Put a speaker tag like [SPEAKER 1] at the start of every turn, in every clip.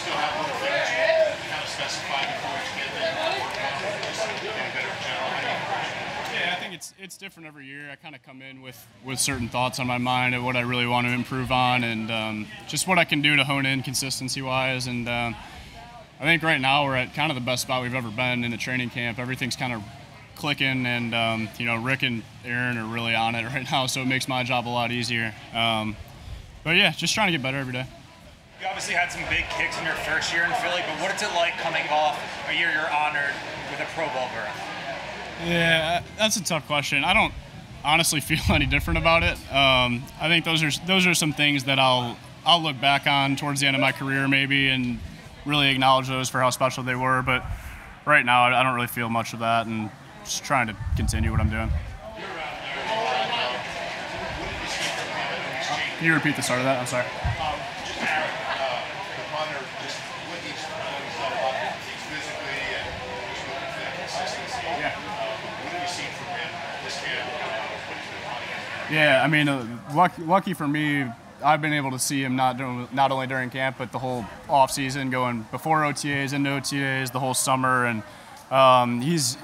[SPEAKER 1] still have little things you kind of specify before you get there? Just getting better in general. How do you approach it?
[SPEAKER 2] Yeah, I think it's different every year. I kind of come in with certain thoughts on my mind of what I really want to improve on, and just what I can do to hone in consistency-wise. And I think right now we're at kind of the best spot we've ever been in a training camp. Everything's kind of clicking, and Rick and Arryn are really on it right now, so it makes my job a lot easier. But yeah, just trying to get better every day.
[SPEAKER 3] You obviously had some big kicks in your first year in Philly, but what is it like coming off a year you're honored with a Pro Bowl berth?
[SPEAKER 2] Yeah, that's a tough question. I don't honestly feel any different about it. I think those are some things that I'll look back on towards the end of my career maybe and really acknowledge those for how special they were. But right now, I don't really feel much of that, and just trying to continue what I'm doing. Can you repeat the start of that? I'm sorry.
[SPEAKER 1] Just Arryn, the punter, just what he's done a lot of things physically and just looking for that consistency.
[SPEAKER 2] Yeah.
[SPEAKER 1] What have you seen from him this camp? What he's been punting?
[SPEAKER 2] Yeah, I mean, lucky for me, I've been able to see him not only during camp, but the whole offseason, going before OTAs, into OTAs, the whole summer, and he's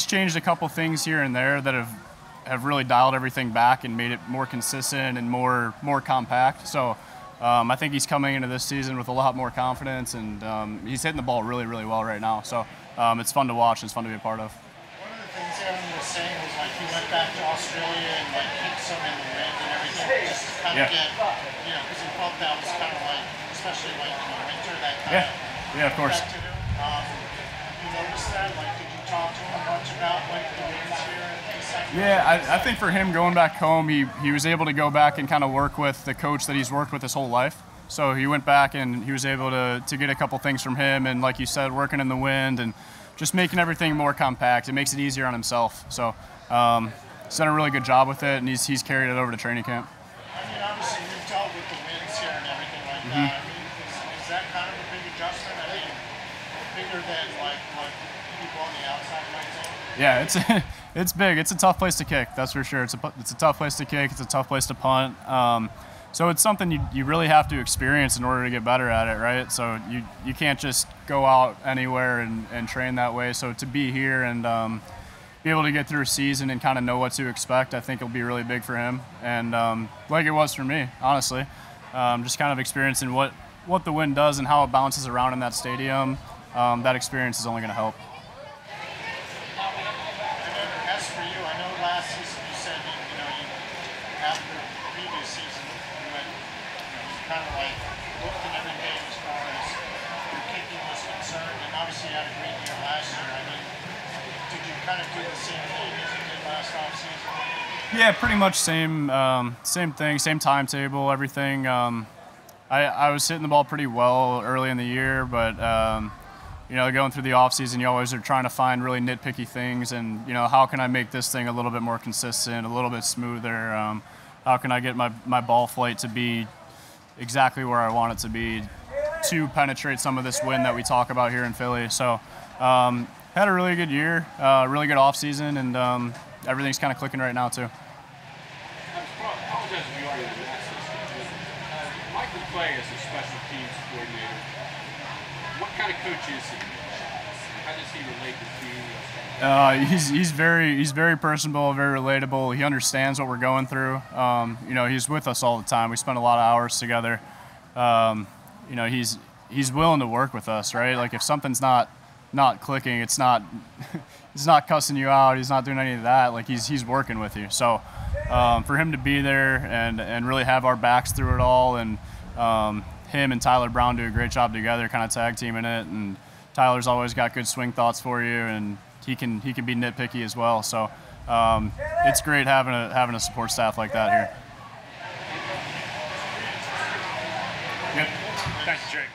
[SPEAKER 2] changed a couple things here and there that have really dialed everything back and made it more consistent and more compact. So I think he's coming into this season with a lot more confidence, and he's hitting the ball really, really well right now. So it's fun to watch and it's fun to be a part of.
[SPEAKER 4] One of the things Arryn was saying was like he went back to Australia and like kicked some in the wind and everything, just to kind of get, because he felt that was kind of like, especially like in the winter, that kind of
[SPEAKER 2] of course.
[SPEAKER 4] back to him. You noticed that? Like, did you talk to him much about like the winds here and things like that?
[SPEAKER 2] Yeah, I think for him going back home, he was able to go back and kind of work with the coach that he's worked with his whole life. So he went back and he was able to get a couple things from him, and like you said, working in the wind and just making everything more compact. It makes it easier on himself. So he's done a really good job with it, and he's carried it over to training camp.
[SPEAKER 4] I mean, obviously you've dealt with the winds here and everything like that. I mean, is that kind of a big adjustment? I mean, bigger than like what people on the outside might think?
[SPEAKER 2] Yeah, it's big. It's a tough place to kick, that's for sure. It's a tough place to kick. It's a tough place to punt. So it's something you really have to experience in order to get better at it, right? So you can't just go out anywhere and train that way. So to be here and be able to get through a season and kind of know what to expect, I think it'll be really big for him. And like it was for me, honestly, just kind of experiencing what the wind does and how it bounces around in that stadium. That experience is only going to help.
[SPEAKER 4] As for you, I know last season you said after the previous season you kind of like looked at everything as far as your kicking was concerned, and obviously you had a great year last year. I mean, did you kind of do the same thing as you did last offseason?
[SPEAKER 2] Yeah, pretty much same thing, same timetable, everything. I was hitting the ball pretty well early in the year, but going through the offseason, you always are trying to find really nitpicky things, and how can I make this thing a little bit more consistent, a little bit smoother? How can I get my ball flight to be exactly where I want it to be to penetrate some of this wind that we talk about here in Philly? So had a really good year, really good offseason, and everything's kind of clicking right now too.
[SPEAKER 5] Mike would play as a special teams coordinator. What kind of coach is he? How does he relate to you?
[SPEAKER 2] He's very personable, very relatable. He understands what we're going through. He's with us all the time. We spend a lot of hours together. He's willing to work with us, right? Like if something's not clicking, it's not he's not cussing you out. He's not doing any of that. Like he's working with you. So for him to be there and really have our backs through it all, and him and Tyler Brown do a great job together, kind of tag teaming it. And Tyler's always got good swing thoughts for you, and he can be nitpicky as well. So it's great having a support staff like that here.
[SPEAKER 3] Thanks, Jake.